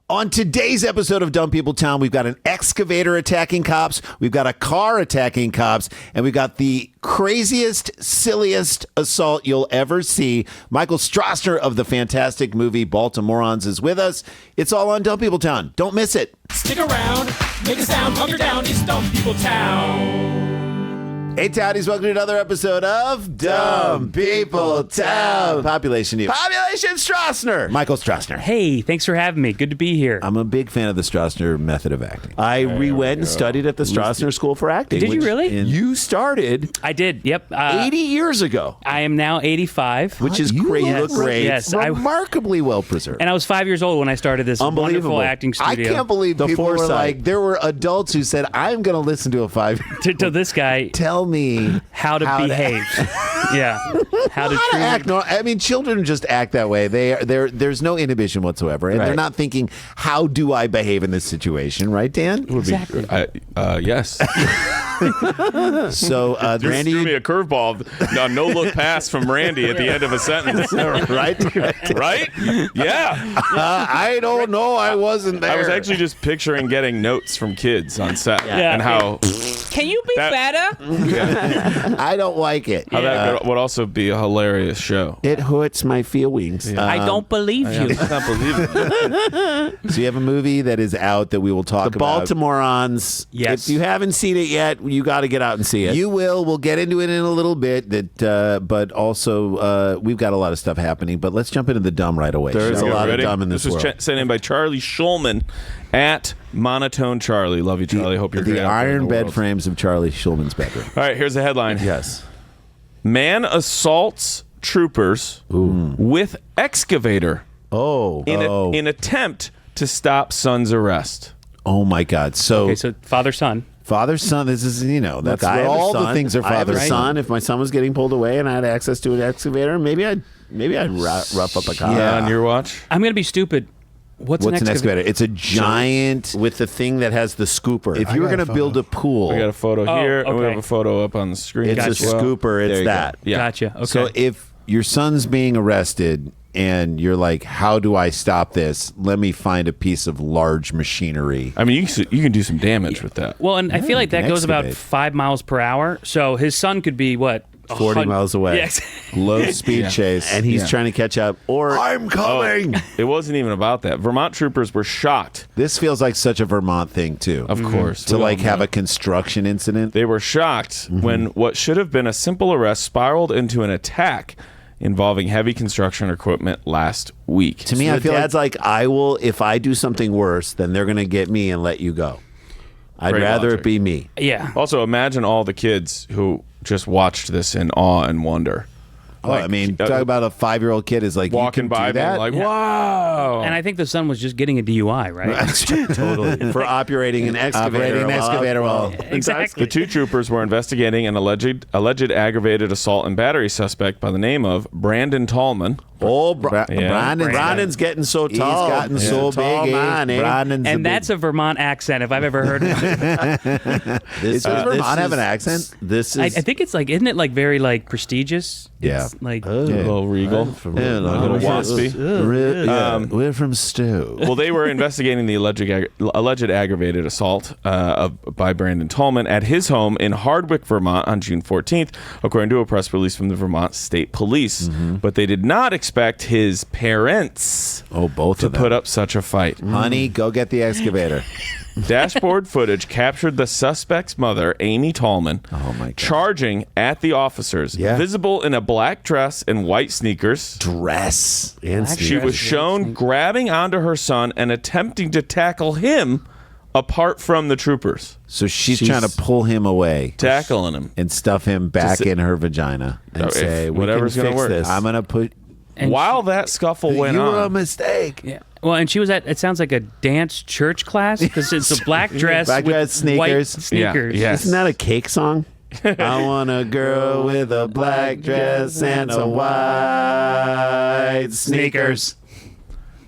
On today's episode of Dumb People Town, we've got an excavator attacking cops, we've got a car attacking cops, and we've got the craziest, silliest assault you'll ever see. Michael Strassner of the fantastic movie Baltimorons is with us. It's all on Dumb People Town. Don't miss it. Stick around, make a sound, hunker down, it's Dumb People Town. Hey, Townies, welcome to another episode of Dumb People Town. Population you. Population Strassner. Michael Strassner. Hey, thanks for having me. Good to be here. I'm a big fan of the Strassner method of acting. I went and studied at the Strassner School for Acting. Did you really? You started I did, yep. 80 years ago. I am now 85. Which is great. You look great. Yes, remarkably well preserved. And I was 5 years old when I started this wonderful acting studio. I can't believe the people were like, there were adults who said, I'm going to listen to a 5-year-old. to this guy. Tell me how to behave. Yeah. How to truly act. No, I mean, children just act that way. There's no inhibition whatsoever. And they're not thinking, how do I behave in this situation? Right, Dan? Exactly. Yes. So, Randy, threw me a curveball. No look pass from Randy at the end of a sentence. Right? Yeah. I don't know. I wasn't there. I was actually just picturing getting notes from kids on set and how. Can you be better? I don't like it. How that would also be a hilarious show. It hurts my feelings. Yeah. I don't believe you. I can't believe it. So you have a movie that is out that we will talk about. The Baltimorons. Yes. If you haven't seen it yet, you got to get out and see it. You will. We'll get into it in a little bit. But also, we've got a lot of stuff happening. But let's jump into the dumb right away. There's a lot of dumb in this world. This was sent in by Charlie Schulman at Monotone Charlie. Love you, Charlie. Hope you're the great. The iron bed frames of Charlie Schulman's bedroom. All right, here's the headline. Yes. Man assaults troopers with excavator. In attempt to stop son's arrest. Oh my God! So father-son. Father-son. This is that's what all the things are. Father-son. I have a son. If my son was getting pulled away and I had access to an excavator, maybe I'd rough up a car. Yeah, on your watch. I'm gonna be stupid. What's an excavator? It's a giant with the thing that has the scooper. If you were going to build a pool, we got a photo here, and we have a photo up on the screen. It's a scooper. It's that. Yeah. Gotcha. Okay. So if your son's being arrested and you're like, how do I stop this? Let me find a piece of large machinery. I mean, you can do some damage with that. Well, and I feel like that goes about 5 miles per hour. So his son could be what? 40 miles away. Yes. Low speed chase. And he's trying to catch up. Or I'm coming. It wasn't even about that. Vermont troopers were shocked. This feels like such a Vermont thing, too. Of course. To have a construction incident. They were shocked when what should have been a simple arrest spiraled into an attack involving heavy construction equipment last week. To me, I feel Dad's like, I will, if I do something worse, then they're going to get me and let you go. I'd rather it be me. Yeah. Also, imagine all the kids who just watched this in awe and wonder. Talk about a 5-year-old kid is like walking by that, like, wow. And I think the son was just a DUI, right? Totally. For operating an excavator. Exactly. The two troopers were investigating an alleged aggravated assault and battery suspect by the name of Brandon Tallman. Brandon's getting so tall. He's gotten so big. And that's a Vermont accent if I've ever heard it. Does Vermont have an accent? I think it's isn't it very prestigious? Yeah. It's a little regal. A little waspy. We're from Stowe. Well, they were investigating the alleged aggravated assault by Brandon Tallman at his home in Hardwick, Vermont on June 14th, according to a press release from the Vermont State Police. But they did not expect his parents to put up such a fight. Honey, go get the excavator. Dashboard footage captured the suspect's mother, Amy Tallman, charging at the officers, visible in a black dress and white sneakers. She was shown grabbing onto her son and attempting to tackle him apart from the troopers. So she's trying to pull him away. Tackling him. And stuff him back in her vagina. And say, whatever's going to work. This. I'm going to put... While that scuffle went on. You were a mistake. Yeah. Well, and she was it sounds like a dance church class because it's a black dress with sneakers. White sneakers. Yeah. Yes. Isn't that a Cake song? I want a girl with a black dress and some white sneakers.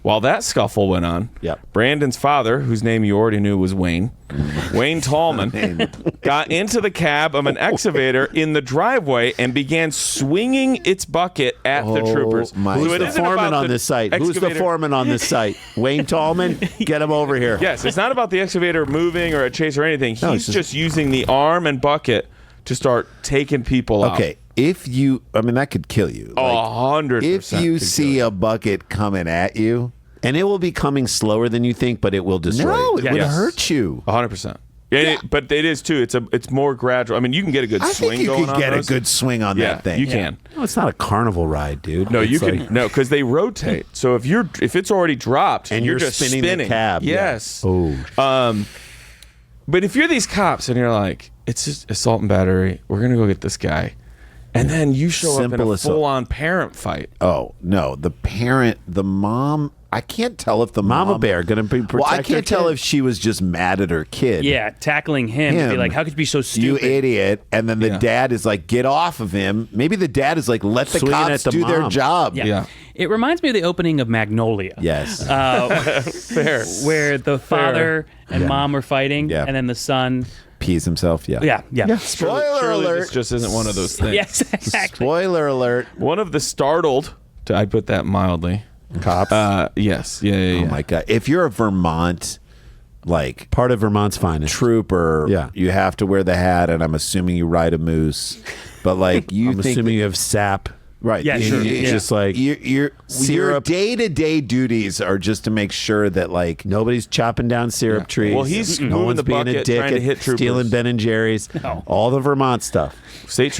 While that scuffle went on, Brandon's father, whose name you already knew was Wayne Tallman, got into the cab of an excavator in the driveway and began swinging its bucket at the troopers. Who's the foreman on this site? Who's the foreman on this site? Wayne Tallman? Get him over here. Yes, it's not about the excavator moving or a chase or anything. He's just using the arm and bucket to start taking people out. Okay. That could kill you. 100%. If you see a bucket coming at you, and it will be coming slower than you think, but it will destroy you. It would hurt you. 100%. But it is too. It's more gradual. I mean, you can get a good swing going on. I think you could get a good swing on that thing. You can. No, it's not a carnival ride, dude. No, you can. No, because they rotate. So if it's already dropped and you're just spinning the cab, yes. Oh. But if you're these cops and you're like, it's just assault and battery, we're gonna go get this guy. And then you show up in a full-on parent fight. Oh, no. The mom, I can't tell if the Mama bear going to be protect Well, I can't tell kid. if she was just mad at her kid. Yeah, tackling him. To be like, how could you be so stupid? You idiot. And then the dad is like, get off of him. Maybe the dad is like, let the Swinging cops at the do their mom. job. Yeah. It reminds me of the opening of Magnolia. Yes. Fair. Where the father and mom were fighting, and then the son Pees himself. Yeah. Yeah. Spoiler Surely alert. this just isn't one of those things. Yes, exactly. Spoiler alert. One of the startled, I put that mildly. Cops. Yes. Yeah. Oh my God. If you're a Vermont, part of Vermont's finest trooper, you have to wear the hat, and I'm assuming you ride a moose. But I'm assuming you have sap. Right. Yeah, sure. Just your day-to-day duties are just to make sure that nobody's chopping down syrup trees. Well, he's no moving one's the being a bucket, dick trying to at hit troopers. stealing Ben and Jerry's. All the Vermont stuff. State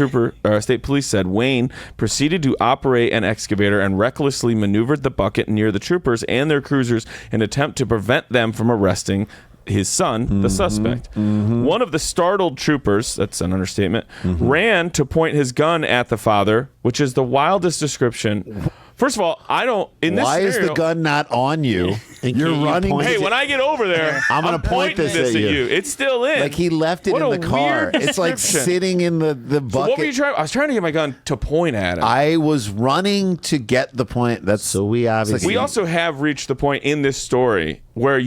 police said Wayne proceeded to operate an excavator and recklessly maneuvered the bucket near the troopers and their cruisers in an attempt to prevent them from arresting his son, the suspect. One of the startled troopers, that's an understatement, ran to point his gun at the father, which is the wildest description. First of all, Why is the gun not on you? You're running. Hey, when I get over there, I'm going to point this at you. It's still in. He left it What in a the car. weird It's like description. sitting in the bucket. So what were you trying? I was trying to get my gun to point at him. I was running to get the point. We obviously. We also have reached the point in this story where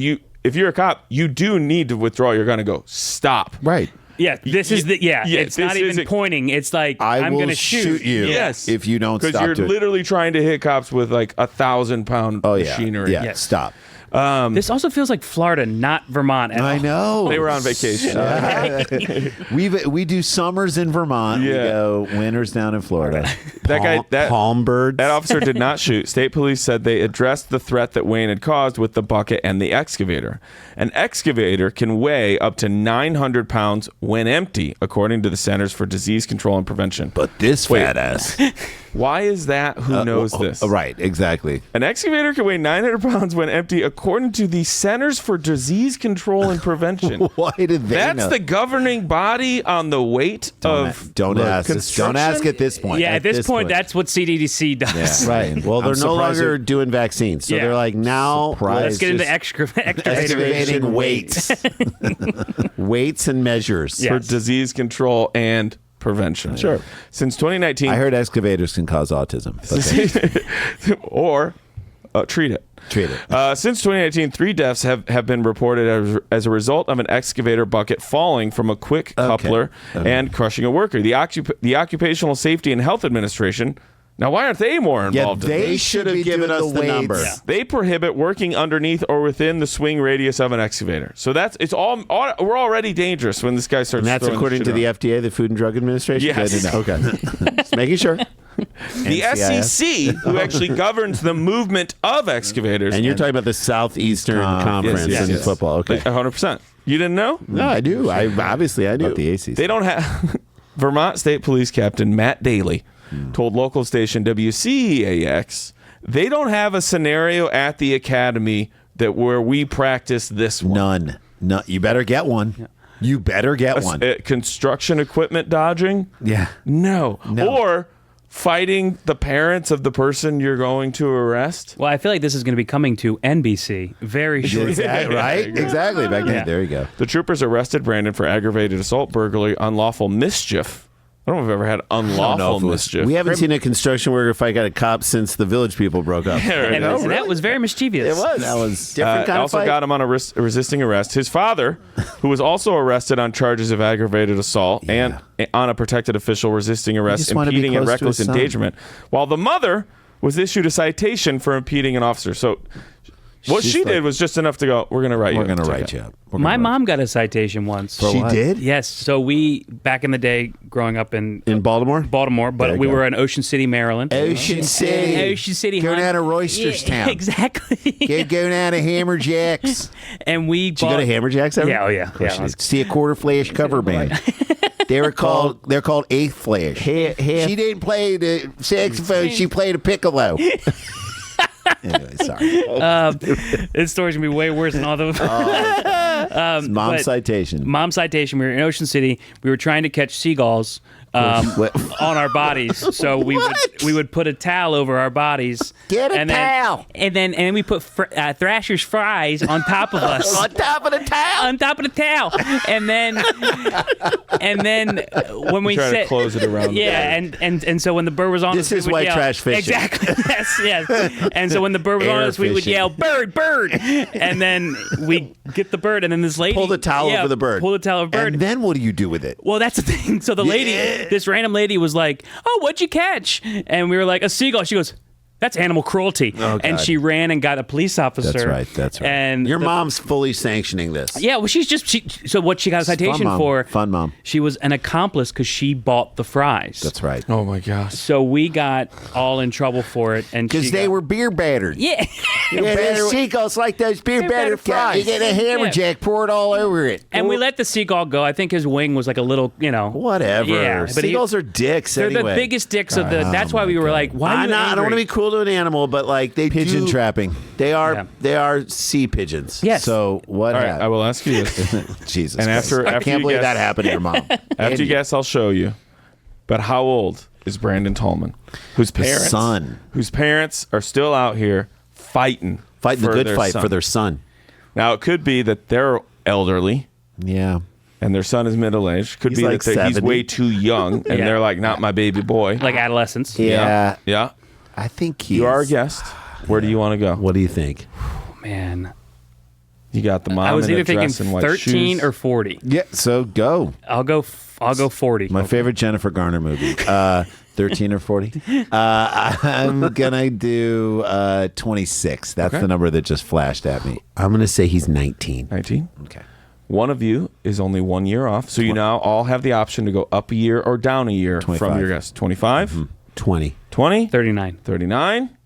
if you're a cop, you do need to withdraw your gun and go, stop. Right. Yeah, it's not even pointing. It's like, I'm going to shoot you Yes. if you don't stop. Because you're literally trying to hit cops with 1,000-pound machinery. Yeah, stop. This also feels like Florida, not Vermont at all. I know. They were on vacation. We do summers in Vermont. We go winters down in Florida. Palm birds. That officer did not shoot. State police said they addressed the threat that Wayne had caused with the bucket and the excavator. An excavator can weigh up to 900 pounds when empty, according to the Centers for Disease Control and Prevention. But this fat ass. Why is that? Who knows this? Right, exactly. An excavator can weigh 900 pounds when empty, according to the Centers for Disease Control and Prevention. Why did they That's know? the governing body on the weight of Don't ask us. construction? Don't ask at this point. Yeah, at this point, that's what CDC does. Yeah. Right. Well, they're I'm no surprised longer doing vaccines. So Yeah. they're like, now Let's get into just excavating weights. weights and measures. for disease control and prevention. Sure. Since 2019, I heard excavators can cause autism. or treat it. Treat it. Since 2019, 3 deaths have been reported as a result of an excavator bucket falling from a quick coupler and crushing a worker. The Occupational Safety and Health Administration. Now, why aren't they more involved in this? They should have given us the number. Yeah. They prohibit working underneath or within the swing radius of an excavator. So we're already dangerous when this guy starts. And that's throwing according shit to the around. FDA, the Food and Drug Administration? Yes. Good to know. Okay. Just making sure. The SEC, who actually governs the movement of excavators. And you're talking about the Southeastern Conference in football. Okay. 100%. You didn't know? No, I do. Obviously, I do. About the ACC. They don't have. Vermont State Police Captain Matt Daly told local station WCEAX they don't have a scenario at the academy where we practice this one. None. You better get one. You better get one. Construction equipment dodging? Yeah. No. Or fighting the parents of the person you're going to arrest? Well, I feel like this is going to be coming to NBC very shortly. Right? Exactly. Back then. Yeah. There you go. The troopers arrested Brandon for aggravated assault, burglary, unlawful mischief, I don't know if I've ever had unlawful mischief. We haven't seen a construction worker fight a cop since the Village People broke up. And that was very mischievous. It was. That was different kind of also fight. got him on a resisting arrest. His father, who was also arrested on charges of aggravated assault and on a protected official resisting arrest, impeding and reckless endangerment, while the mother was issued a citation for impeding an officer. So what she did was just enough to go, we're going to write you up. We're going to write you up. My mom got a citation once. She did? Yes. So we, back in the day, growing up in Baltimore? Baltimore, but we were in Ocean City, Maryland. Ocean City. Go down to Royster's Town. Exactly. Go down to Hammerjacks. And we Did you go to Hammerjacks ever? Yeah, oh yeah. See a quarter flash cover band. They're called Eighth Flash. She didn't play the saxophone. She played a piccolo. Anyway, sorry. This story's gonna be way worse than all the. Mom citation. Mom citation. We were in Ocean City. We were trying to catch seagulls on our bodies. So we would put a towel over our bodies. Get a towel. And then we put Thrasher's fries on top of us. On top of the towel. On top of the towel. And then when we try to close it around. And so when the bird was on this us, is we would white yell, trash fishing. Exactly. Yes. And so when the bird was on us, we would yell, "Bird, bird!" And then we get the bird, and then this lady Pull the towel over the bird. Pull the towel over the bird. And then what do you do with it? Well, that's the thing. So the lady, this random lady, was like, "Oh, what'd you catch?" And we were like, "A seagull." She goes, "That's animal cruelty." Oh, and she ran and got a police officer. That's right. And Your mom's fully sanctioning this. Yeah, well, so what she got a citation for? Fun mom. She was an accomplice because she bought the fries. That's right. Oh my gosh. So we got all in trouble for it, and Because they were beer battered. Yeah. Those seagulls like those beer battered fries. You get a hammerjack, pour it all over it. And we let the seagull go. I think his wing was like a little, Whatever. Yeah, but Seagulls are dicks they're anyway. the biggest dicks of the. That's why we were like, why? Are you I don't want to be cruel to an animal, but like they Pigeon trapping. They are sea pigeons. Yes. So what? All right, I will ask you this. Jesus And Christ. after I can't you believe guess- that happened to your mom. After you guess, I'll show you. But how old is Brandon Tallman? Whose parents are still out here fighting the for good their fight son. for their son. Now, it could be that they're elderly Yeah. and their son is middle-aged. Could He's be like that he's 70. way too young and they're like, not my baby boy. like adolescents. Yeah. Yeah. I think he You are a guest. Where do you want to go? What do you think? Man, You got the mom I was in either a dress thinking and white 13 shoes. or 40. Yeah, so go. I'll go 40. My favorite Jennifer Garner movie. 13 or 40? I'm going to do 26. That's the number that just flashed at me. I'm going to say he's 19. 19. Okay. One of you is only 1 year off, so you now all have the option to go up a year or down a year 25. from your guess. 25, 20. 20, 39. 39.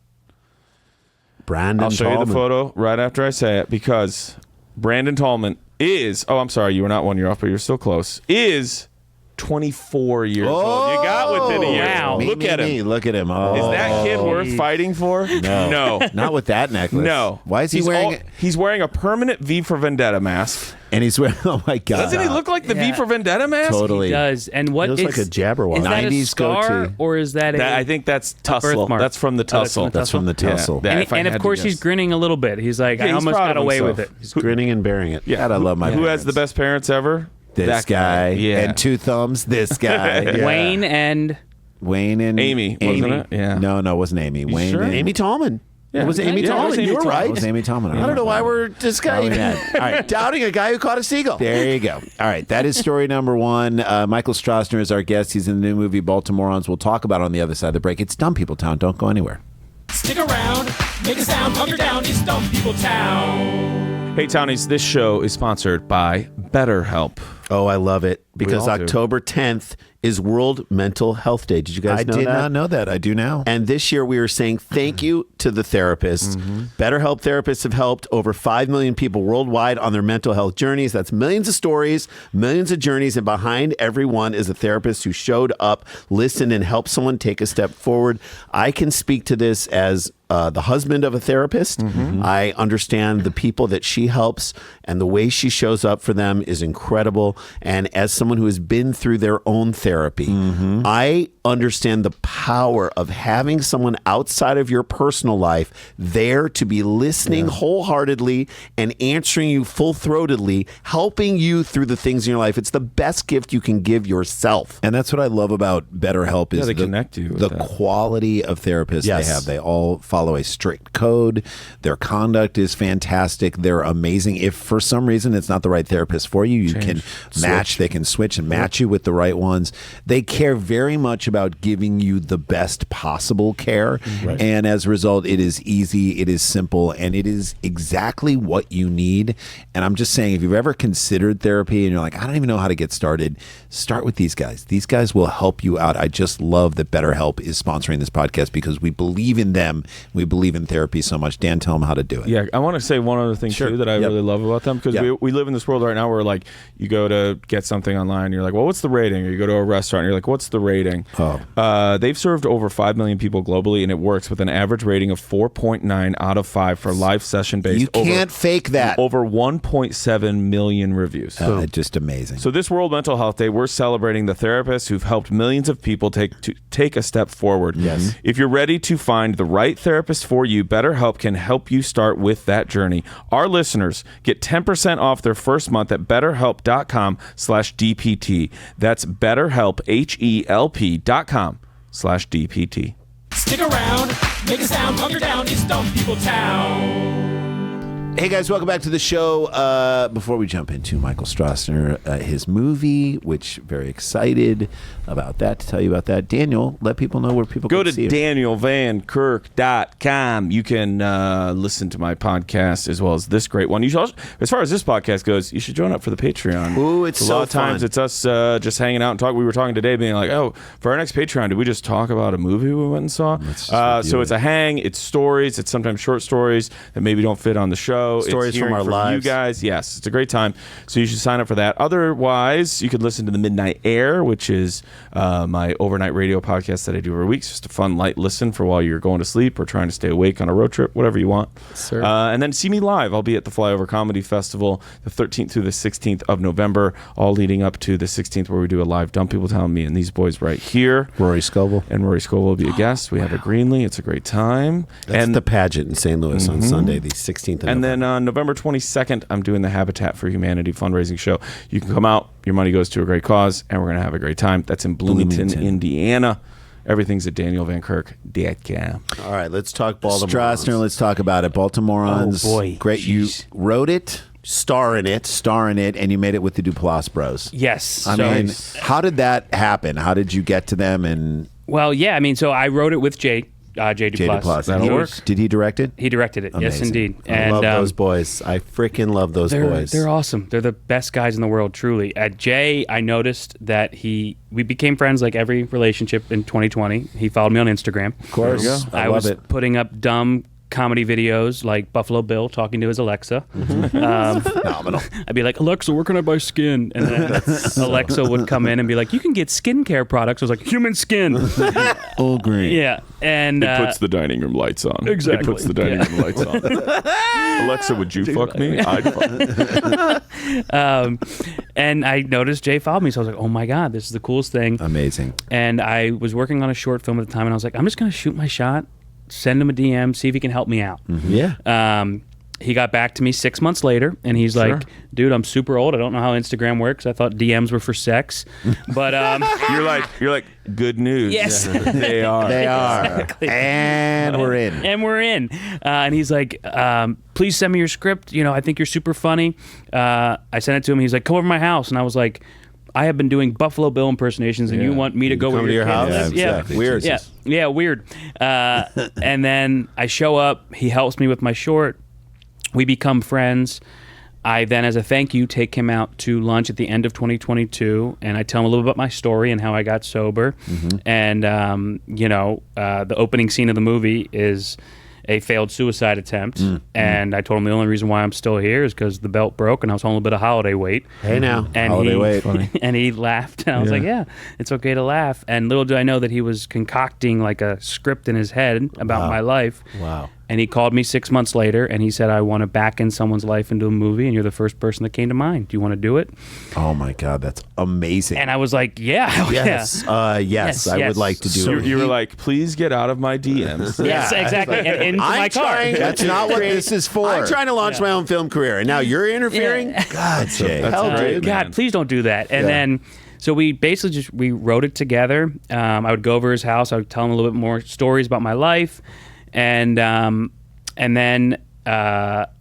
Brandon I'll show you Tallman. the photo right after I say it because Brandon Tallman is, oh, I'm sorry, you were not 1 year off, but you're still close, is 24 years old. You got within a year. Wow. Look at him. Look at him. Oh. Is that kid worth fighting for? No. Not with that necklace. No. Why is he wearing He's wearing a permanent V for Vendetta mask. And he's wearing, oh my God. Doesn't he look like the V Yeah. for Vendetta mask? Totally. He does. And what He looks like a Jabberwock. Is that a 90s scar goatee. or is that a? I think that's tussle. birthmark. That's from the tussle. That's from the tussle. Yeah. and if I and had of to course guess. he's grinning a little bit. He's like, Yeah, I he's almost proud got of away himself. with it. He's grinning and bearing it. Yeah. God, I love my Who has parents. the best parents ever? This That guy. Yeah. And two thumbs, this guy. Wayne and Wayne and Amy, wasn't it? Yeah. No, it wasn't Amy. Wayne sure? and Amy Tallman. Yeah. It was Amy Yeah, it Tallman. was Amy You were Tallman. right. It was Amy Tallman. I don't know why we're discussing that. All right, doubting a guy who caught a seagull. There you go. All right, that is story number one. Michael Strassner is our guest. He's in the new movie Baltimorons. We'll talk about it on the other side of the break. It's Dumb People Town. Don't go anywhere. Stick around, make a sound, hunker down, it's Dumb People Town. Hey, Townies, this show is sponsored by BetterHelp. Oh, I love it because all do. October 10th is World Mental Health Day. Did you guys I know did that? not know that. I do now. And this year we are saying thank you to the therapists. BetterHelp therapists have helped over 5 million people worldwide on their mental health journeys. That's millions of stories, millions of journeys, and behind every one is a therapist who showed up, listened, and helped someone take a step forward. I can speak to this as the husband of a therapist. I understand the people that she helps, and the way she shows up for them is incredible. And as someone who has been through their own therapy, I understand the power of having someone outside of your personal life there to be listening wholeheartedly and answering you full-throatedly, helping you through the things in your life. It's the best gift you can give yourself. And that's what I love about BetterHelp is they connect you with the that. quality of therapists they have. They all follow a strict code. Their conduct is fantastic. They're amazing. If for some reason it's not the right therapist for you, you can match. They can switch and match you with the right ones. They care very much about giving you the best possible care. And as a result, it is easy, it is simple, and it is exactly what you need. And I'm just saying, if you've ever considered therapy and you're like, I don't even know how to get started, start with these guys. These guys will help you out. I just love that BetterHelp is sponsoring this podcast because we believe in them. We believe in therapy so much. Dan, tell them how to do it. Yeah, I want to say one other thing too that I really love about them, because we live in this world right now where like you go to get something online, you're like, well, what's the rating? Or you go to a restaurant, you're like, what's the rating? They've served over 5 million people globally, and it works with an average rating of 4.9 out of 5 for live session based. You can't fake that. Over 1.7 million reviews. Just amazing. So this World Mental Health Day, we're celebrating the therapists who've helped millions of people take a step forward. Yes. If you're ready to find the right therapist for you, BetterHelp can help you start with that journey. Our listeners get 10% off their first month at BetterHelp.com/DPT. That's BetterHelp, HELP.com/DPT. Stick around, make a sound, hunker down, it's Dumb People Town. Hey guys, welcome back to the show. Before we jump into Michael Strassner, his movie, which very excited about that, to tell you about that. Daniel, let people know where people go can see to you. danielvankirk.com. You can listen to my podcast as well as this great one. You should also, as far as this podcast goes, you should join up for the Patreon. Ooh, it's a so lot of times fun. it's us just hanging out and talking. We were talking today, being like, oh, for our next Patreon, did we just talk about a movie we went and saw? So it's a hang. It's stories. It's sometimes short stories that maybe don't fit on the show. Stories it's from our you lives. guys. Yes, it's a great time. So you should sign up for that. Otherwise, you could listen to the Midnight Air, which is my overnight radio podcast that I do every week. It's just a fun, light listen for while you're going to sleep or trying to stay awake on a road trip, whatever you want. Sir. And then see me live. I'll be at the Flyover Comedy Festival the 13th through the 16th of November, all leading up to the 16th where we do a live Dumb People Town, me and these boys right here. Rory Scoble. And Rory Scoble will be a guest. We have a Greenlee. It's a great time. That's the pageant in St. Louis on Sunday, the 16th of And November. then on November 22nd, I'm doing the Habitat for Humanity fundraising show. You can come out. Your money goes to a great cause, and we're going to have a great time. That's in Bloomington, Indiana. Everything's at danielvankirk.com. All right, let's talk Baltimore. Strassner, let's talk about it. Baltimorons. Oh, boy. Great. Jeez. You wrote it, Star in it. and you made it with the Duplass Bros. Yes. I mean, how did that happen? How did you get to them? And Well, yeah, I mean, so I wrote it with Jay Duplass. That'll work. Did he direct it? He directed it. Yes, Amazing. indeed. I love those boys. I freaking love those boys. They're awesome. They're the best guys in the world, truly. At Jay, I noticed that we became friends like every relationship in 2020. He followed me on Instagram. Of course. There you go. I was love it. putting up dumb comedy videos like Buffalo Bill talking to his Alexa. Phenomenal. I'd be like, Alexa, where can I buy skin? And then Alexa would come in and be like, you can get skincare products. I was like, human skin. All green. Yeah. And It puts the dining room lights on. Exactly. It puts the dining room lights on. Alexa, would you fuck me? I'd fuck. and I noticed Jay followed me. So I was like, oh my God, this is the coolest thing. Amazing. And I was working on a short film at the time, and I was like, I'm just going to shoot my shot, send him a DM, see if he can help me out. Yeah. He got back to me 6 months later, and he's like, dude, I'm super old. I don't know how Instagram works. I thought DMs were for sex. But You're like, good news. Yes. They are. They are. Exactly. And we're in. And we're in. And he's like, please send me your script. You know, I think you're super funny. I sent it to him. He's like, come over to my house. And I was like, I have been doing Buffalo Bill impersonations, and you want me to go come over to your kid house? lives? Yeah, exactly. Weird. Yeah, weird. And then I show up. He helps me with my short. We become friends. I then, as a thank you, take him out to lunch at the end of 2022, and I tell him a little bit about my story and how I got sober. And, the opening scene of the movie is a failed suicide attempt, and I told him the only reason why I'm still here is because the belt broke and I was on a little bit of holiday weight. Hey now, And holiday he, weight. And he laughed, and I was like, yeah, it's okay to laugh. And little do I know that he was concocting like a script in his head about my life. Wow. And he called me 6 months later, and he said, I want to back in someone's life into a movie, and you're the first person that came to mind. Do you want to do it? Oh, my God. That's amazing. And I was like, yeah. hell yes. yeah. Yes, I would like to do it. You were like, please get out of my DMs. Yes, exactly. And into my car. That's not what this is for. I'm trying to launch my own film career, and now you're interfering? Yeah. God, Jay. That's Hell, great, dude. man. God, please don't do that. And then, so we basically we wrote it together. I would go over his house. I would tell him a little bit more stories about my life. And then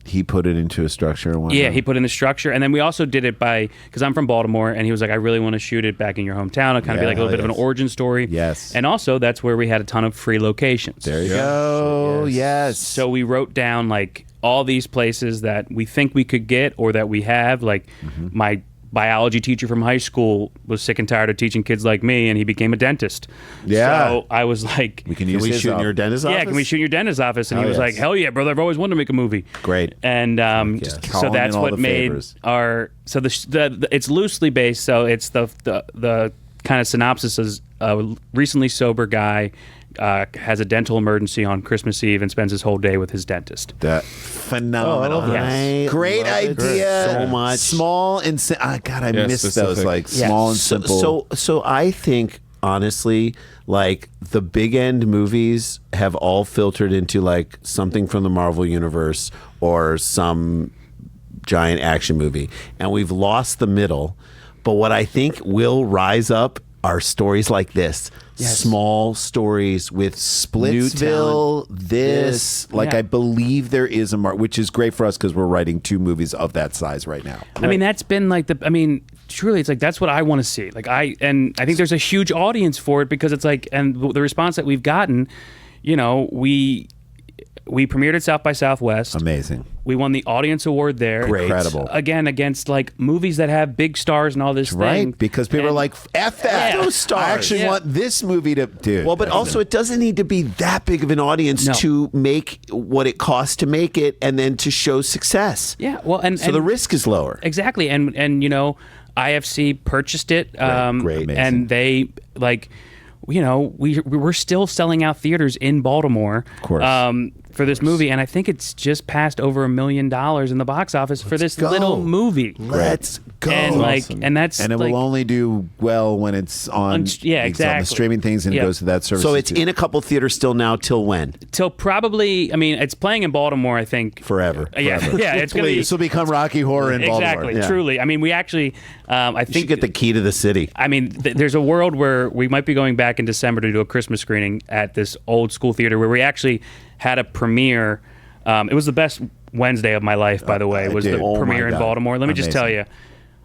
He put it into a structure. And yeah, he put in the structure, and then we also did it because I'm from Baltimore, and he was like, I really want to shoot it back in your hometown. It'll kind of be like a little bit of an origin story. Yes. And also that's where we had a ton of free locations. There you go. Yes. So we wrote down like all these places that we think we could get or that we have. Like my biology teacher from high school was sick and tired of teaching kids like me, and he became a dentist. Yeah. So I was like, Can we shoot in your dentist's office? yeah, can we shoot in your dentist's office? And he was yes. like, hell yeah, brother, I've always wanted to make a movie. Great. And Just so calling that's in all what the made favors. our so the it's loosely based. So it's the kind of synopsis is a recently sober guy has a dental emergency on Christmas Eve and spends his whole day with his dentist. That phenomenal. that. Yes. Great love it idea. so much. Small and God, I Yeah, miss specific. those like Yeah. small and simple. So I think honestly, like the big end movies have all filtered into like something from the Marvel universe or some giant action movie, and we've lost the middle. But what I think will rise up are stories like this. Yes. Small stories with Splitsville, this, like Yeah. I believe there is a which is great for us because we're writing 2 movies of that size right now. I mean, that's been like truly, it's like that's what I want to see. Like I think there's a huge audience for it because it's like, and the response that we've gotten, you know, we premiered at South by Southwest. Amazing. We won the audience award there. Great. Incredible. Again, against like movies that have big stars and all this thing. Right? Because people are And- like, F that. Yeah. Those stars. I actually Yeah. want this movie to do. Well, but also it doesn't need to be that big of an audience No. to make what it costs to make it and then to show success. Yeah, well, and So the risk is lower. exactly, and you know, IFC purchased it, great, amazing. and they like, you know, we're still selling out theaters in Baltimore, of course. for this movie, and I think it's just passed over $1 million in the box office for this go. little movie. Let's go. And like, Awesome. and that's and it like, will only do well when it's on, yeah, on the exactly. streaming things and Yeah. it goes to that service. So it's in a couple theaters still now till when? till probably. I mean, it's playing in Baltimore. I think forever. Yeah, yeah, it's gonna be. This will become Rocky Horror in Baltimore. Exactly, Yeah. truly. I mean, we actually, I You should think get the key to the city. I mean, there's a world where we might be going back in December to do a Christmas screening at this old school theater where we actually had a premiere. It was the best Wednesday of my life, by the way. Was dude. the Oh my premiere in God. Baltimore. Let me just tell Amazing. you,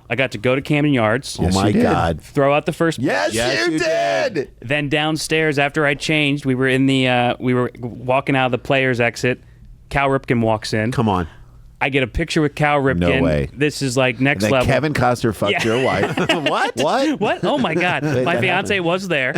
I got to go to Camden Yards. Oh my you did. God. Throw out the first. Yes, you did. Then downstairs after I changed, we were in the we were walking out of the players exit. Cal Ripken walks in. Come on. I get a picture with Cal Ripken. No way. This is like next Then level. Kevin Costner fucked Yeah. your wife. What? What? Oh my God! My that fiance was there,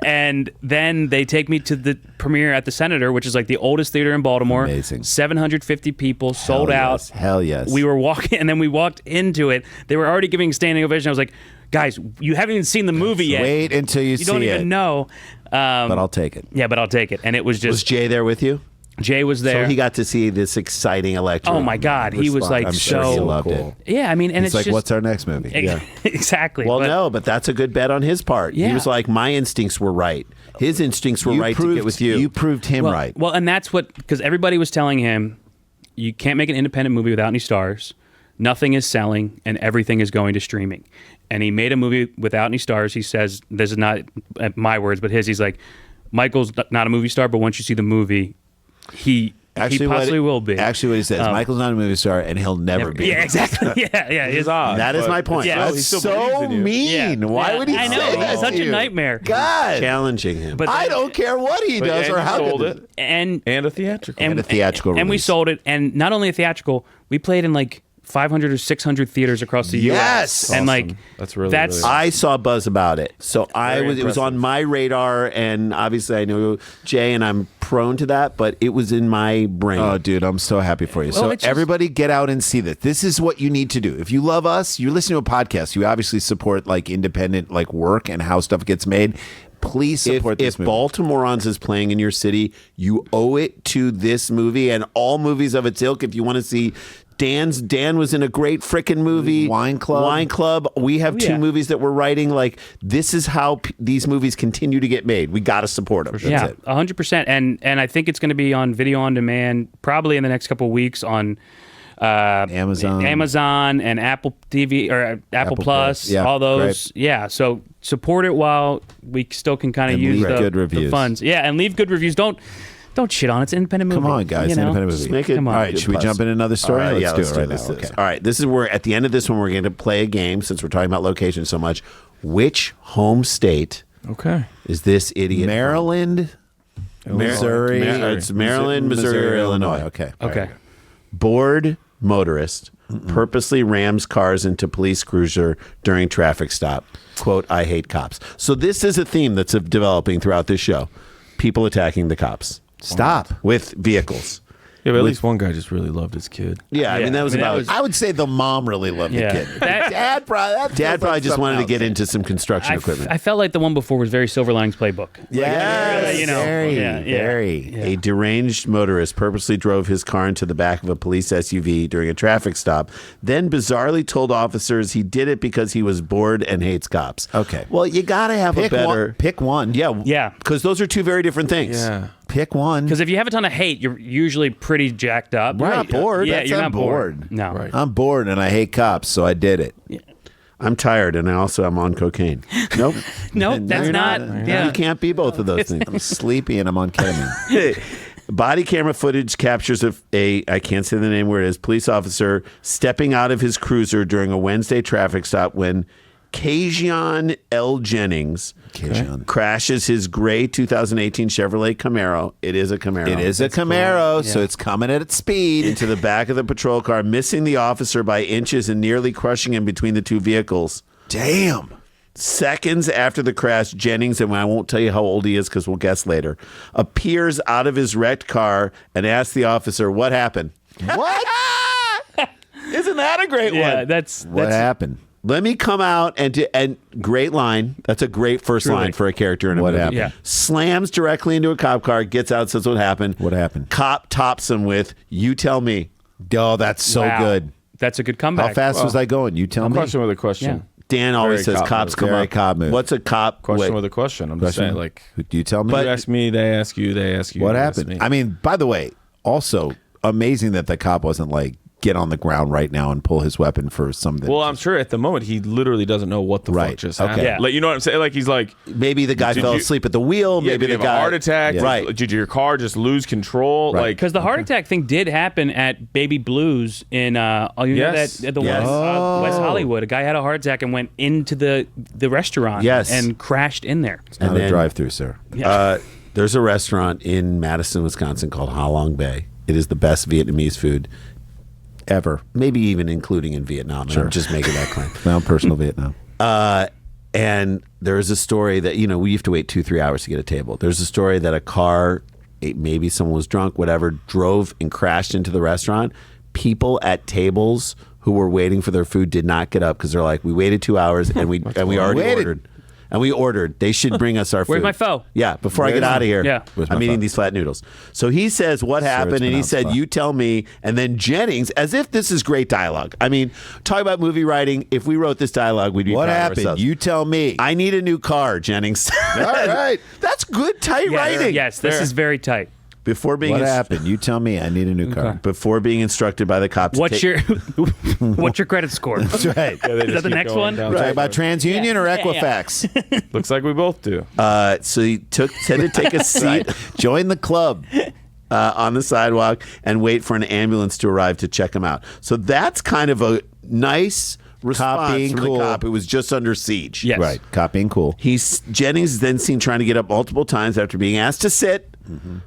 and then they take me to the premiere at the Senator, which is like the oldest theater in Baltimore. Amazing. 750 people, sold Hell out. yes. Hell yes. We were walking, and then we walked into it. They were already giving a standing ovation. I was like, guys, you haven't even seen the movie yet. Wait until you see don't even it. know. But I'll take it. Yeah, but I'll take it. And it was Was just Jay there with you? Jay was there. So he got to see this exciting electro. oh my God, he was like I'm sure he so. loved it. Yeah, I mean, and It's it's like, just, what's our next movie? Yeah. exactly. Well, but- no, but that's a good bet on his part. He Yeah. was like, my instincts were right. His instincts were right to get with you. You proved him right. Well, and that's what, because everybody was telling him, you can't make an independent movie without any stars. Nothing is selling, and everything is going to streaming. And he made a movie without any stars. He says, this is not my words, but his. He's like, Michael's not a movie star, but once you see the movie, he possibly will be. Actually, what he says, Michael's not a movie star, and he'll never be. Yeah, exactly. Yeah. It's odd. That is but- my point. Yeah. He That's still believes so in you. mean. Why Yeah. would he I know. say that It's to such a you? nightmare. God. Challenging him. But I don't care what he But- does and or you how sold good it. And And a theatrical. And a theatrical and we release. sold it, and not only a theatrical, we played in like 500 or 600 theaters across the Yes! U.S. And like That's really I saw buzz about it, so it was impressive. on my radar, and obviously I know Jay, and I'm prone to that, but it was in my brain. Oh, dude, I'm so happy for you. Well, So it's just- everybody get out and see this. This is what you need to do. If you love us, you're listening to a podcast, you obviously support like independent like work and how stuff gets made. Please support this If movie. Baltimorons is playing in your city, you owe it to this movie and all movies of its ilk. If you want to see Dan was in a great frickin' movie, Wine Club. We have two yeah. movies that we're writing. Like, this is how these movies continue to get made. We got to support them. yeah, 100%. And I think it's going to be on video on demand probably in the next couple of weeks on Amazon and Apple TV or Apple Plus, Yeah, all those. great. Yeah, so support it while we still can kind of And use leave good the reviews. funds. Yeah, and leave good reviews. Don't shit on it. It's an independent movie. Come on, guys. you know? Independent movie. Just make it. Come on. All right, should we jump in another story? All right, Let's do it right this. now. Okay. All right, this is where at the end of this one we're going to play a game since we're talking about location so much. Which home state Okay. is this idiot? Maryland, Missouri. It's Maryland, Missouri, or Illinois. Okay. Okay. Bored motorist purposely rams cars into police cruiser during traffic stop. Quote, I hate cops. So this is a theme that's developing throughout this show. People attacking the cops. Stop. With vehicles. Yeah, but at least one guy just really loved his kid. Yeah, I mean, that was about... I would say the mom really loved Yeah. the kid. That- Dad probably just wanted to get into some construction equipment. I felt like the one before was very Silver Linings Playbook. Yes, you know, very, yeah. very. A deranged motorist purposely drove his car into the back of a police SUV during a traffic stop, then bizarrely told officers he did it because he was bored and hates cops. Okay. Well, you got to have a better... Pick one. Yeah. Yeah. Because those are two very different things. Yeah. Pick one. Because if you have a ton of hate, you're usually pretty jacked up. You're not bored. Yeah, That's you're I'm not bored. No. Right. I'm bored and I hate cops, so I did it. I'm tired and I also am on cocaine. Nope. Nope, And that's you're not. Yeah. You can't be both of those things. I'm sleepy and I'm on ketamine. Body camera footage captures I can't say the name where it is, police officer stepping out of his cruiser during a Wednesday traffic stop when Kajion L. Jennings crashes his gray 2018 Chevrolet Camaro. It is a Camaro. It is a Camaro, so it's coming at its speed. Into the back of the patrol car, missing the officer by inches and nearly crushing him between the two vehicles. Damn. Seconds after the crash, Jennings, and I won't tell you how old he is because we'll guess later, appears out of his wrecked car and asks the officer, what happened? What? Isn't that a great Yeah, one? that's What happened? Let me come out and great line. That's a great first line for a character in a What movie. happened? Yeah. Slams directly into a cop car, gets out, says what happened. What happened? Cop tops him with, you tell me. Oh, that's so wow. good. That's a good comeback. How fast was I going? You tell me. Question with a question. Yeah. Dan always Very says cop cops move. come Very up. cop move. What's a cop? Question Wait. with a question. I'm just saying, like, You tell me. you ask me, they ask you, they ask you. What they ask happened? me. I mean, by the way, also amazing that the cop wasn't like, get on the ground right now and pull his weapon for something. Well, I'm sure at the moment he literally doesn't know what the Right. fuck just Okay. happened. Yeah. Like, you know what I'm saying? Like, he's like, Maybe the guy Did fell you- asleep at the wheel. yeah, Maybe did you the have guy a heart attack? Yeah. Right. Did your car just lose control? Right. Like, Because the heart attack thing did happen at Baby Blues in know Yes. that the Yes. one West Hollywood. A guy had a heart attack and went into the restaurant Yes. and crashed in there. Not and a then- drive-through, sir. There's a restaurant in Madison, Wisconsin called Ha Long Bay. It is the best Vietnamese food ever, maybe even including in Vietnam. And I'm just making that claim. My own personal Vietnam. And there's a story that, we have to wait 2-3 hours to get a table. There's a story that a car, maybe someone was drunk, whatever, drove and crashed into the restaurant. People at tables who were waiting for their food did not get up because they're like, we waited 2 hours and we already Waited. ordered. And we ordered. They should bring us our food. Where's my pho? Yeah, before I get out of here. Yeah. Where's my I'm eating pho? these flat noodles. So he says what happened, and he pronounced said, pho. you tell me. And then Jennings, as if this is great dialogue. I mean, talk about movie writing. If we wrote this dialogue, we'd be What proud of happened? ourselves. You tell me. I need a new car, Jennings. All right. That's good, tight writing. Yes, this is very tight. Before being What happened? You tell me. I need a new car. before being instructed by the cop to What's take- your what's your credit score? That's right. Is that the next one? Talking about TransUnion or Equifax? looks like we both do. so he said to take a seat Join the club. on the sidewalk and wait for an ambulance to arrive to check him out. So that's kind of a nice response being from cool. the cop who was just under siege. Yes. Right. Cop being cool. Jennings is then seen trying to get up multiple times after being asked to sit.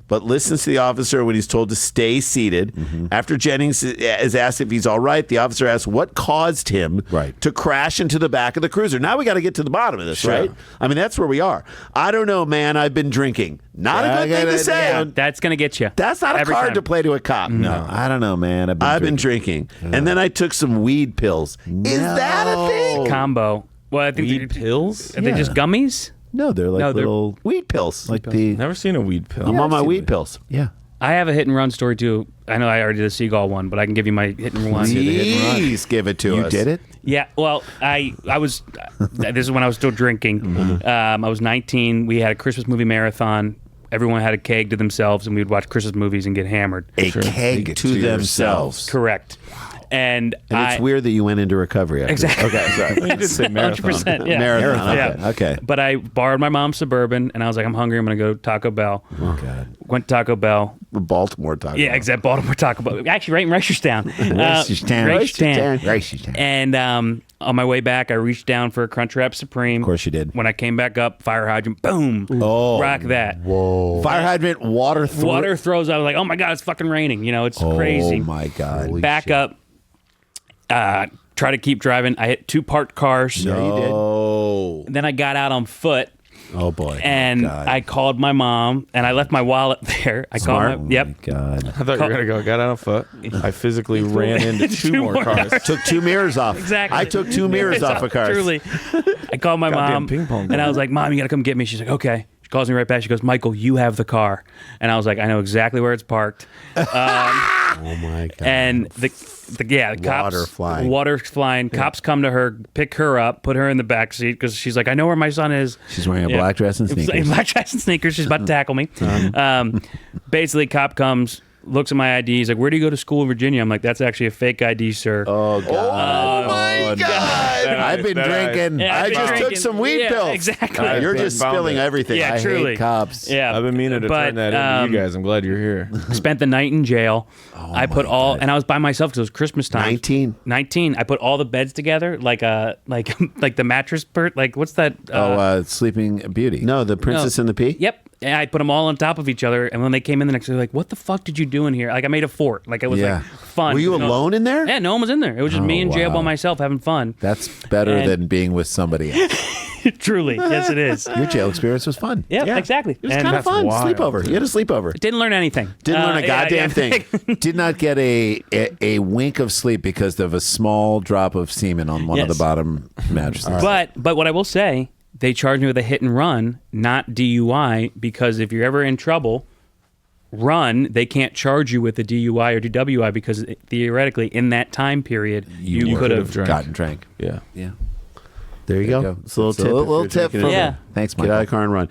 but listens to the officer when he's told to stay seated. After Jennings is asked if he's all right, the officer asks what caused him to crash into the back of the cruiser. Now we got to get to the bottom of this, right? I mean, that's where we are. I don't know, man. I've been drinking. Not a good thing to say. Yeah, that's going to get you. That's not a card to play to a cop. No, I don't know, man. I've been drinking. And then I took some weed pills. Is that a thing? Combo. Well, I think Weed pills? Are they just gummies? No, they're like they're little Weed pills. like the. Never seen a weed pill. I'm on my weed pills. Yeah. I have a hit and run story too. I know I already did a seagull one, but I can give you my hit and run. Please give it to us. You did it? Yeah, well, I was. This is when I was still drinking. I was 19. We had a Christmas movie marathon. Everyone had a keg to themselves, and we would watch Christmas movies and get hammered. A keg to themselves. Correct. And it's weird that you went into recovery after Exactly. Okay, sorry. You did say marathon. 100%. Yeah. Marathon. Yeah. Okay. But I borrowed my mom's Suburban, and I was like, I'm hungry. I'm going to go to Taco Bell. Oh, God. Went to Taco Bell. Baltimore Taco Yeah, Bell. exactly. Baltimore Taco Bell. Actually, right in Reisterstown. Reisterstown. And on my way back, I reached down for a Crunchwrap Supreme. Of course you did. When I came back up, fire hydrant, boom. Oh. Rock that. Whoa. Fire hydrant, water through. Water throws out. I was like, oh my God, it's fucking raining. You know, it's crazy. Oh, my God. Back up. Try to keep driving. I hit 2 parked cars. Yeah, you did. Oh. Then I got out on foot. Oh, boy. And I called my mom, and I left my wallet there. I Smart. called my, yep. Oh, my God. I thought you were going to go, got out on foot. I physically ran into 2 more cars. Took 2 mirrors off. Exactly. I took 2 mirrors off of cars. Truly. I called my Goddamn mom, ping pong and I ball. was like, Mom, you got to come get me. She's like, okay. She calls me right back. She goes, Michael, you have the car. And I was like, I know exactly where it's parked. Oh, my God. And the cops, water's flying. Yeah. Cops come to her, pick her up, put her in the back seat because she's like, I know where my son is. She's wearing a black dress and sneakers. Black dress and sneakers. She's about to tackle me. Basically, cop comes, looks at my ID. He's like, where do you go to school in Virginia? I'm like, that's actually a fake ID, sir. Oh, God. Oh, my God. I've been drinking. Yeah, I just took some weed pills. Exactly. You're just spilling everything. Yeah, I truly. hate cops. Yeah, I've been meaning to turn that into you guys. I'm glad you're here. Spent the night in jail. I put all, and I was by myself because it was Christmas time. 19. I put all the beds together, like the mattress, like what's that? Sleeping Beauty. No, the Princess and the Pea? Yep. And I put them all on top of each other, and when they came in the next day, they're like, what the fuck did you do in here? Like, I made a fort. Like, it was like fun. Were you alone in there? Yeah, no one was in there. It was just me in jail by myself having fun. That's better than being with somebody else. Truly. Yes, it is. Your jail experience was fun. Yeah, exactly. It was kind of fun. wild. Sleepover. You had a sleepover. Didn't learn anything. Didn't learn a goddamn thing. Did not get a wink of sleep because of a small drop of semen on one of the bottom mattresses. But what I will say, they charged me with a hit and run, not DUI, because if you're ever in trouble, they can't charge you with a DUI or DWI because theoretically in that time period you could have gotten drank. Yeah. There you go. It's a little tip. Little tip from Yeah. Thanks, Get Michael. out of the car and run.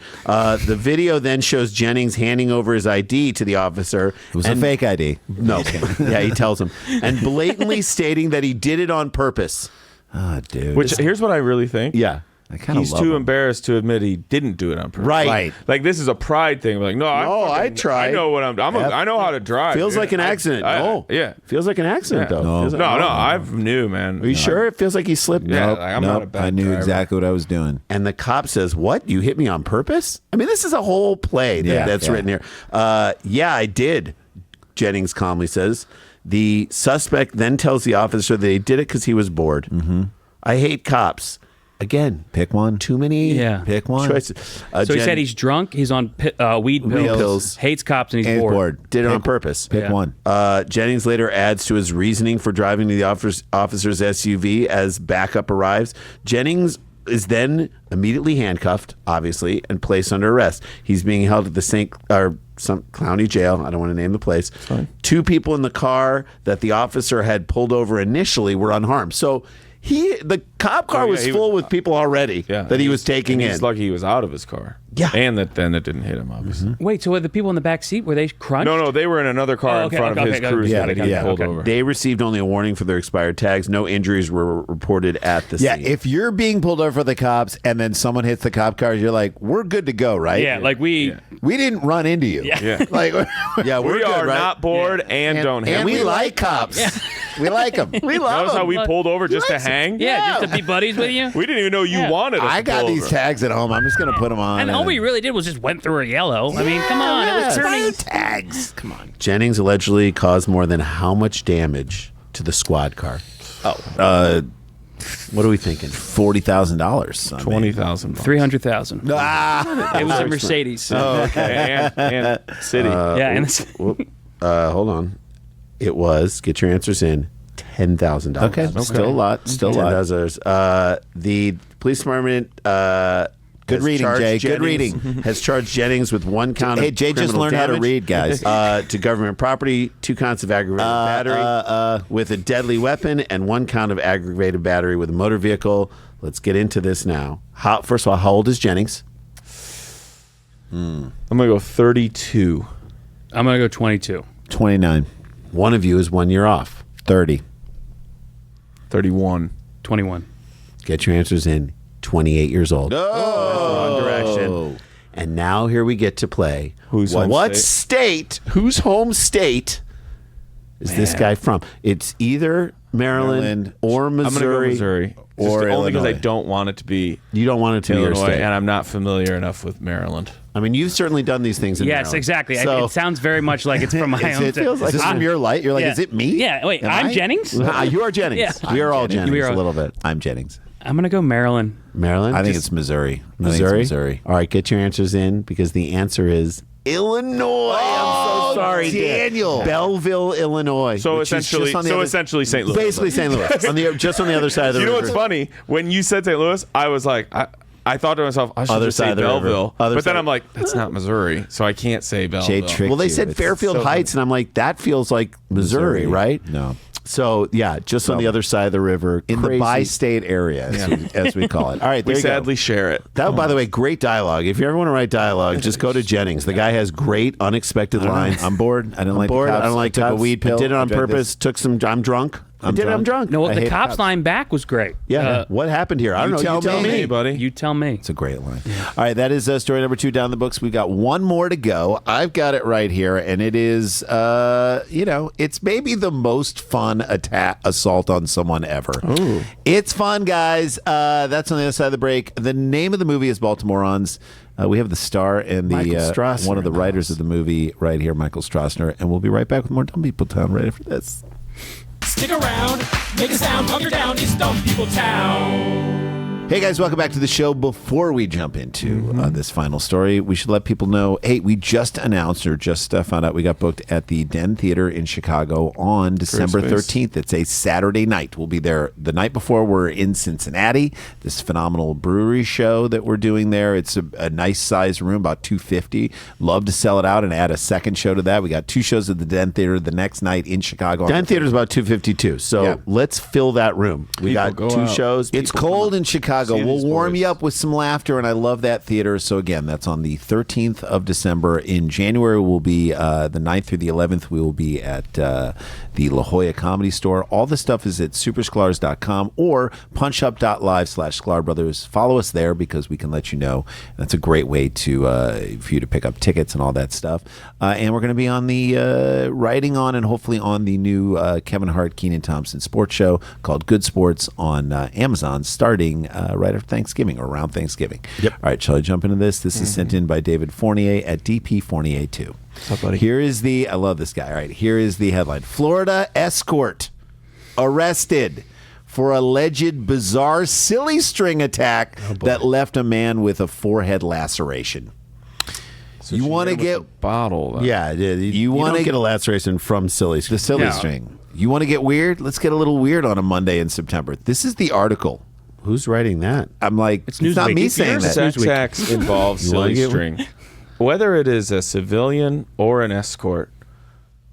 The video then shows Jennings handing over his ID to the officer. It was a fake ID. No. Yeah, he tells him. And blatantly stating that he did it on purpose. Oh, dude. Which, here's what I really think. Yeah. I kind of He's love too him. embarrassed to admit he didn't do it on purpose. Right. Like, this is a pride thing. Like, no, I tried. I know what I know how to drive. Feels like an accident. Yeah. Feels like an accident, though. No. Feels like- No, I knew, man. Are you sure? It feels like he slipped. Yeah. Nope. Like, I'm not a bad I knew driver. exactly what I was doing. And the cop says, what? You hit me on purpose? I mean, this is a whole play that's written here. Yeah, I did, Jennings calmly says. The suspect then tells the officer that he did it because he was bored. Mm-hmm. I hate cops. Again, Pick one. too many Pick one. choices. So he said he's drunk, he's on weed pills, hates cops, and he's bored. Did it on purpose. Pick one. Jennings later adds to his reasoning for driving to the officer's SUV as backup arrives. Jennings is then immediately handcuffed, obviously, and placed under arrest. He's being held at the some county jail. I don't want to name the place. Fine. 2 people in the car that the officer had pulled over initially were unharmed. So the cop car was full with people already that he was taking in. He's lucky he was out of his car. Yeah. And that didn't hit him, obviously. Wait, so were the people in the back seat, were they crunched? No, they were in another car in front of his cruiser that he pulled over. They received only a warning for their expired tags. No injuries were reported at the Yeah, scene. if you're being pulled over for the cops and then someone hits the cop car, you're like, we're good to go, right? Yeah, like we didn't run into you. Yeah. like, yeah, We we're are good, right? not bored and don't have And we like cops. We like them. We love Notice how them. we pulled over just to hang? Yeah, just to be buddies with you. We didn't even know you wanted us I to got pull these over. tags at home. I'm just going to put them on. And all we really did was just went through a yellow. I mean, come on. It was turning. tags. Come on. Jennings allegedly caused more than how much damage to the squad car? What are we thinking? $40,000. 20,000. 300,000. Ah, It was a Mercedes. Oh, okay. and city. And Hold on. It was, get your answers in, $10,000. okay. Still a lot. Still a lot. $10,000. The police department. Good reading, Jay. Good reading. Has charged Jennings with one count of Hey, Jay just criminal learned how to damage, read, guys. to government property, 2 counts of aggravated battery with a deadly weapon, and 1 count of aggravated battery with a motor vehicle. Let's get into this now. First of all, how old is Jennings? I'm going to go 32. I'm going to go 22. 29. One of you is 1 year off. 30. 31. 21. Get your answers in. 28 years old. Wrong direction. And now here we get to play. Whose home what state? Whose home state is this guy from? It's either Maryland or I'm going to go Missouri. Missouri. Or only because I Illinois. don't want it to be You don't want it to be your Illinois, state. and I'm not familiar enough with Maryland. I mean, you've certainly done these things in Yes, Maryland. exactly. So, It sounds very much like it's from my is own. it feels like Is this from your light? You're like, Yeah. is it me? Yeah, wait, Am I'm I? Jennings? You are Jennings. Yeah. We are all Jennings We are a all- little bit. I'm Jennings. I'm going to go Maryland. Maryland? I think Just it's Missouri. I think it's Missouri? Missouri. All right, get your answers in because the answer is Illinois. I'm so sorry, Daniel. Belleville, Illinois. So which is essentially, just on the other- St. Louis. basically St. Louis, just on the other side of the You know river. what's funny? When you said St. Louis, I was like, I thought to myself, I should Other just side say of the river. Belleville. Other But then side. I'm like, that's not Missouri, so I can't say Belleville. tricked Well, they you. said It's Fairfield so Heights, and I'm like, that feels like Missouri, right? No. So yeah, just on the other side of the river, In crazy. the bi-state area, as we call it. All right, We there you go. sadly share it. That, by the way, great dialogue. If you ever want to write dialogue, just go to Jennings. The guy has great, unexpected lines. I'm bored. I didn't like bored. the cops. I don't like took cops. a weed pill. I did it on I drank purpose. this. Took some. I'm drunk. I'm drunk. No, I the hate cops cops. line back was great. Yeah. What happened here? I don't know. tell You tell me. me. Hey, buddy. You tell me. It's a great line. All right, that is story number 2 down the books. We've got one more to go. I've got it right here, and it is, it's maybe the most fun assault on someone ever. Ooh. It's fun, guys. That's on the other side of the break. The name of the movie is Baltimorons. We have the star and Michael Strassner one of the in the writers of the movie right here, Michael Strassner, and we'll be right back with more Dumb People Town right after this. Stick around, make a sound, hunker down, it's Dumb People Town. Hey guys, welcome back to the show. Before we jump into this final story, we should let people know, hey, we just announced or just found out we got booked at the Den Theater in Chicago on December space. 13th. It's a Saturday night. We'll be there the night before. We're in Cincinnati, this phenomenal brewery show that we're doing there. It's a nice size room, about 250. Love to sell it out and add a second show to that. We got 2 shows at the Den Theater the next night in Chicago. Den Theater is about 252. So Yeah. let's fill that room. We People got go 2 out. shows. It's People come cold out. in Chicago. See We'll these warm boys. you up with some laughter, and I love that theater. So again, that's on the 13th of December. In January, we'll be the 9th through the 11th. We will be at the La Jolla Comedy Store. All the stuff is at supersklars.com or punchup.live/Sklar Brothers. Follow us there because we can let you know. That's a great way to for you to pick up tickets and all that stuff. And we're going to be on the writing on and hopefully on the new Kevin Hart, Kenan Thompson sports show called Good Sports on Amazon starting right after Thanksgiving or around Thanksgiving. Yep. All right, shall I jump into this? This is sent in by David Fournier at DP482. What's up, buddy? Here is I love this guy. All right, here is the headline. Florida escort arrested for alleged bizarre silly string attack that left a man with a forehead laceration. So You she wanna hit him with get- a bottle? Then. Yeah, you wanna don't get a laceration from silly. The silly No. string. You want to get weird? Let's get a little weird on a Monday in September. This is the article. Who's writing that? I'm like, it's not Newsweek. me If saying Your that. sex acts involve You wanna silly get- string. Whether it is a civilian or an escort,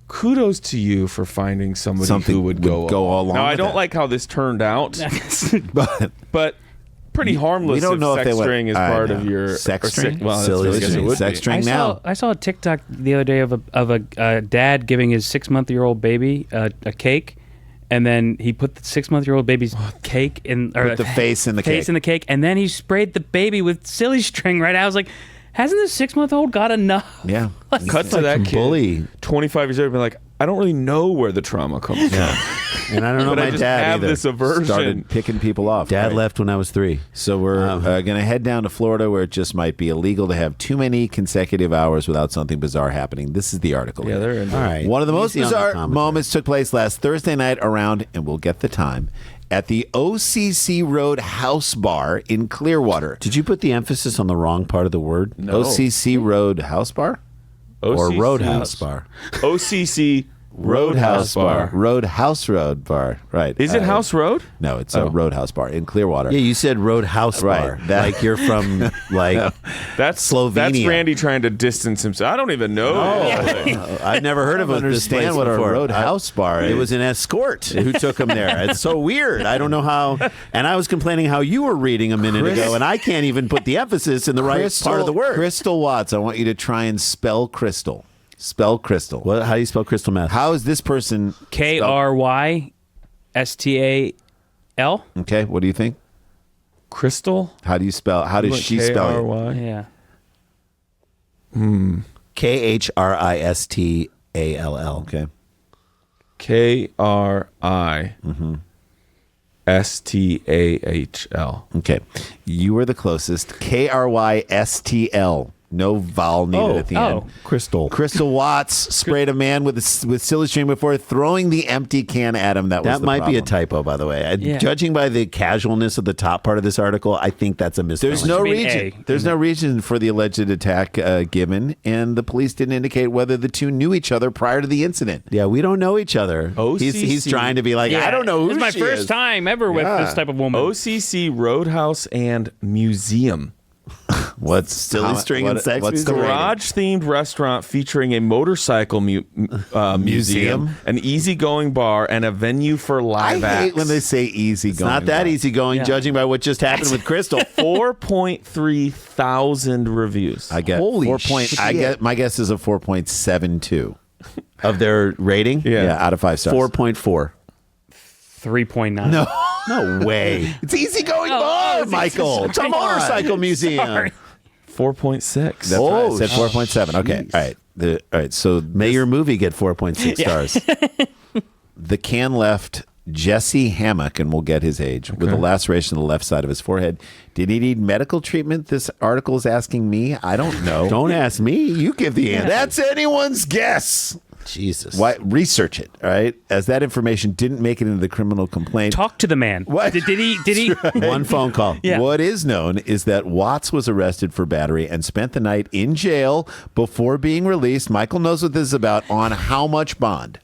kudos to you for finding somebody Something who would go all along Now, I with don't that. like how this turned out, But but pretty harmless we don't if know if sex they went- string is I part know. of your Sex or string? Well, Silly that's what I guess string. it would Sex be. string. now. I saw a TikTok the other day of a dad giving his 6-month-old baby a cake, and then he put the 6-month-old baby's cake in or Put the face in the cake. in the cake, and then he sprayed the baby with silly string. Right, I was like, hasn't this 6-month-old got enough? Yeah. Cut to that kid, bully. 25 years old, be like, I don't really know where the trauma comes from. And I don't know But I my just dad have either. this aversion. Started picking people off. Dad Right. left when I was 3. So we're going to head down to Florida, where it just might be illegal to have too many consecutive hours without something bizarre happening. This is the article. Yeah, they're in. All right. One of the most Easy on the bizarre commentary. moments took place last Thursday night around, and we'll get the time, at the OCC Road House Bar in Clearwater. Did you put the emphasis on the wrong part of the word? No. OCC Road House Bar? Or OCC Roadhouse Bar? OCC Roadhouse Bar. Roadhouse Road Bar. Right. Is it House Road? No, it's a Roadhouse Bar in Clearwater. Yeah, you said Roadhouse Right. Bar. That- Like you're from like That's Slovenia. That's Randy trying to distance himself. I don't even know. I've never heard of I it. don't understand what a Roadhouse Bar is. It was an escort who took him there. It's so weird. I don't know how. And I was complaining how you were reading a minute ago, and I can't even put the emphasis in the right part of the word. Crystal Watts, I want you to try and spell crystal. Spell crystal. What? How do you spell crystal meth? How is this person KRYSTAL. Okay, what do you think? Crystal? How do you spell? How does she spell it? K-R-Y? Yeah. KHRISTALL. Okay. KRISTAHL. Okay. You were the closest. KRYSTL. No vowel needed at the end. Crystal. Crystal Watts sprayed a man with silly string before throwing the empty can at him. That was That the might be a problem. typo, by the way. Yeah. Judging by the casualness of the top part of this article, I think that's a misspelling. There's no be an reason. A. There's no reason for the alleged attack given, and the police didn't indicate whether the two knew each other prior to the incident. Yeah, we don't know each other. He's OCC. trying to be like, I don't know who This is my she first is. time ever with this type of woman. OCC Roadhouse and Museum. What's silly string and sex what's the music? Garage-themed restaurant featuring a motorcycle museum, an easygoing bar, and a venue for I live acts. hate when they say easy It's going. not that easy going, Yeah. judging by what just happened with Crystal. 4.3 thousand reviews. I get Holy 4 point. I shit. get my guess is a 4.72. Of their rating? Yeah. Out of 5 stars. 4.4. 3.9. No. No way. It's easy going Oh, bar, Michael. It's a Come on. motorcycle museum. Sorry. 4.6. That's right. I said 4.7. Okay. All right. All right. So May your movie get 4.6 stars. the can left Jesse Hammock, and we'll get his age, with a laceration on the left side of his forehead. Did he need medical treatment? This article is asking me. I don't know. Don't ask me. You give the answer. That's anyone's guess. Jesus. Why research it, all right? As that information didn't make it into the criminal complaint. Talk to the man. What? Did he? One phone call. Yeah. What is known is that Watts was arrested for battery and spent the night in jail before being released. Michael knows what this is about. On how much bond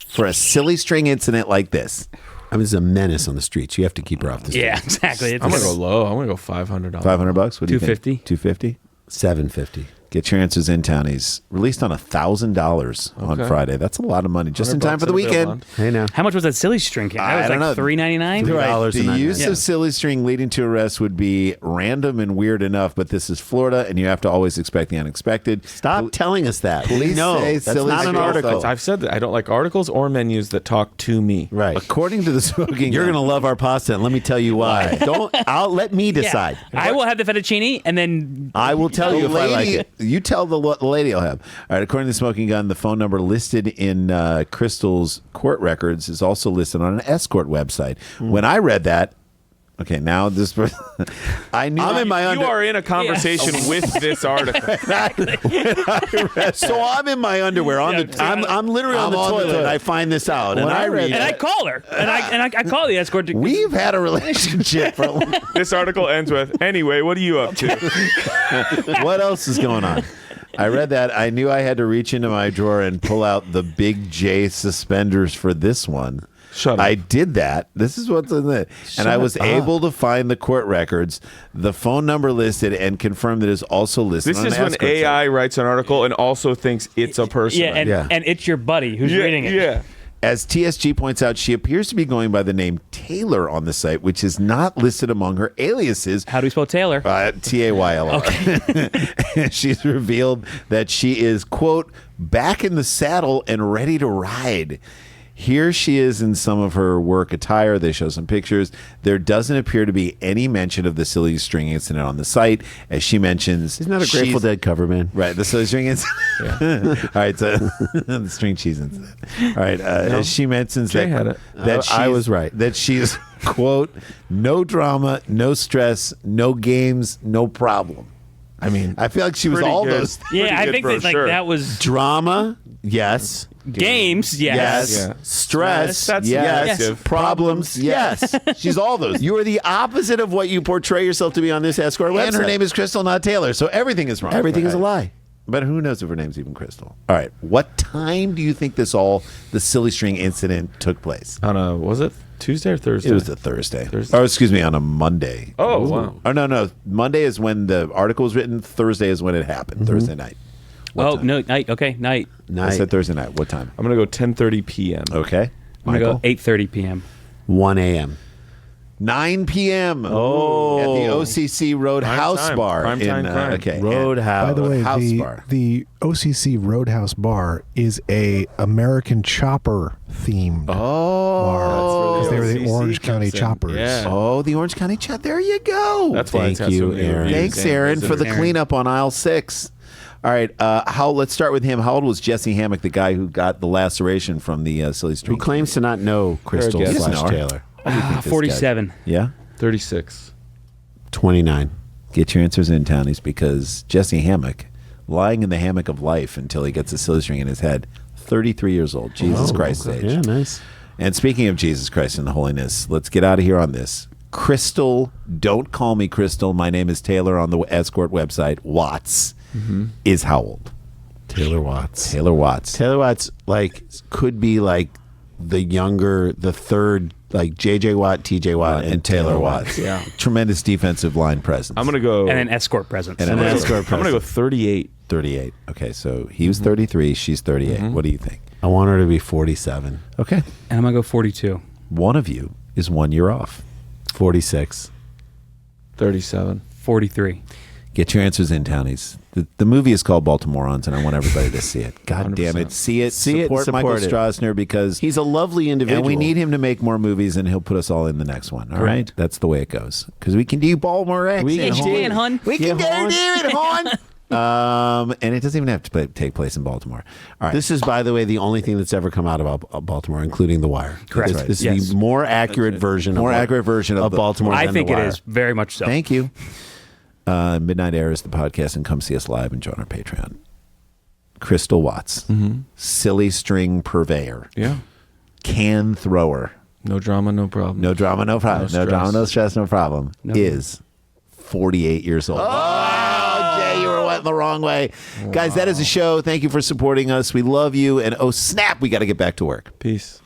for a silly string incident like this? I mean, it's a menace on the streets. You have to keep her off the street. Yeah, exactly. It's I'm going to go low. I'm going to go $500. $500? What do you think? $250. $250? $750. Get your answers in, townies. Released on $1,000 on Okay. Friday. That's a lot of money, just in time for the weekend. Hey, now. How much was that silly string can? I That was don't like know. $3.99. $3. The $3.99. use Yeah. of silly string leading to arrest would be random and weird enough, but this is Florida, and you have to always expect the unexpected. Stop telling us that. Police No, say that's silly not an string article. also- I've said that I don't like articles or menus that talk to me. Right. According to the smoking You're gun- going to love our pasta, and let me tell you why. I'll let me Yeah. decide. I will have the fettuccine, and then I will tell you if I like it. You tell the lady I'll have. All right. According to the smoking gun, the phone number listed in Crystal's court records is also listed on an escort website. When I read that, okay, now this person, I knew I'm in my You are in a conversation with this article. So I'm in my underwear on the. I'm literally on the toilet. And I find this out, and When I I read read. and I it. call her, and I call the escort. We've had a relationship for a long This article ends with, anyway, what are you up to? What else is going on? I read that. I knew I had to reach into my drawer and pull out the Big J suspenders for this one. Shut up. I did that. This is what's in it. And I was able to find the court records, the phone number listed, and confirm that it's also listed This on is an when escort site. AI writes an article and also thinks it's a person. Yeah, and it's your buddy who's reading it. Yeah. As TSG points out, she appears to be going by the name Taylor on the site, which is not listed among her aliases. How do we spell Taylor? Taylor. And she's revealed that she is, quote, back in the saddle and ready to ride. Here she is in some of her work attire. They show some pictures. There doesn't appear to be any mention of the silly string incident on the site. As she mentions, He's not a Grateful Dead cover, man. Right, the silly string incident. All right, so the string cheese incident. All right, as she mentions Jay had it. that I was right. That she's, quote, no drama, no stress, no games, no problem. I mean, I feel like she was pretty all good. those. Yeah, I good think that, like, brochure. that was Drama, yes. games. Yes. Yes. Yeah. Stress. That's yes. subjective. Problems. Yes. She's all those. You are the opposite of what you portray yourself to be on this escort website. And her name is Crystal, not Taylor. So everything is wrong. Everything is a Right. lie. But who knows if her name's even Crystal? All right. What time do you think the silly string incident took place? On a, was it Tuesday or Thursday? It was a Thursday. Thursday. Oh, excuse me, on a Monday. Oh, wow. Oh, no. Monday is when the article was written. Thursday is when it happened. Thursday night. What Oh, time? no, night. Okay, night. I said Thursday night. What time? I'm going to go 10:30 p.m. Okay. I'm going to Michael? go 8:30 p.m. 1 a.m. 9 p.m. Oh, at the OCC Roadhouse time. Bar. Prime time crime. Okay. Roadhouse. By the way, House bar. the OCC Roadhouse Bar is a American Chopper themed bar. Because they were the OCC Orange County comes in. Choppers. Yeah. Oh, the Orange County chat. There you go. That's why it's Thank had so you, many Aaron. reviews Thanks, and Aaron, for the visitors. cleanup on aisle 6. All right. Let's start with him. How old was Jesse Hammock, the guy who got the laceration from the silly Who string? claims to not know Crystal guess. slash No. Taylor? What do you think this guy- 47. Yeah. 36. 29. Get your answers in, townies, because Jesse Hammock, lying in the hammock of life until he gets a silly string in his head, 33 years old. Jesus Christ's age. Yeah, nice. And speaking of Jesus Christ and the holiness, let's get out of here on this. Crystal, don't call me Crystal. My name is Taylor on the escort website. Watts is how old? Taylor Watts. Taylor Watts. Taylor Watts, like, could be like the third, like JJ Watt, TJ Watt, and Taylor Watts. Yeah. Tremendous defensive line presence. I'm going to go. And an escort presence. And I'm an gonna escort go, I'm going to go 38. 38. Okay, so he was 33. She's 38. What do you think? I want her to be 47. Okay. And I'm going to go 42. One of you is 1 year off. 46. 37. 43. Get your answers in, townies. The movie is called Baltimorons, and I want everybody to see it. God damn it. 100%. See it. See it, support Michael support it. Strassner because He's a lovely individual. and we need him to make more movies, and he'll put us all in the next one. All Correct. right? That's the way it goes. Because we can do Baltimore accent. We can Yes, you do can, hun. We can Yeah, do it, hon. And it doesn't even have to take place in Baltimore. All right. This is, by the way, the only thing that's ever come out about Baltimore, including The Wire. Correct. This, this is Yes. the more accurate version More of accurate version of the- Baltimore I than think The it Wire. is. Very much so. Thank you. Midnight Air is the podcast, and come see us live and join our Patreon. Crystal Watts, silly string purveyor, Yeah. can thrower, No drama, no problem. no drama, no problem, no No drama, stress. no stress, no problem, is 48 years old. Oh, Jay, you were went the wrong way. Guys, that is a show. Thank you for supporting us. We love you. And oh, snap, we got to get back to work. Peace.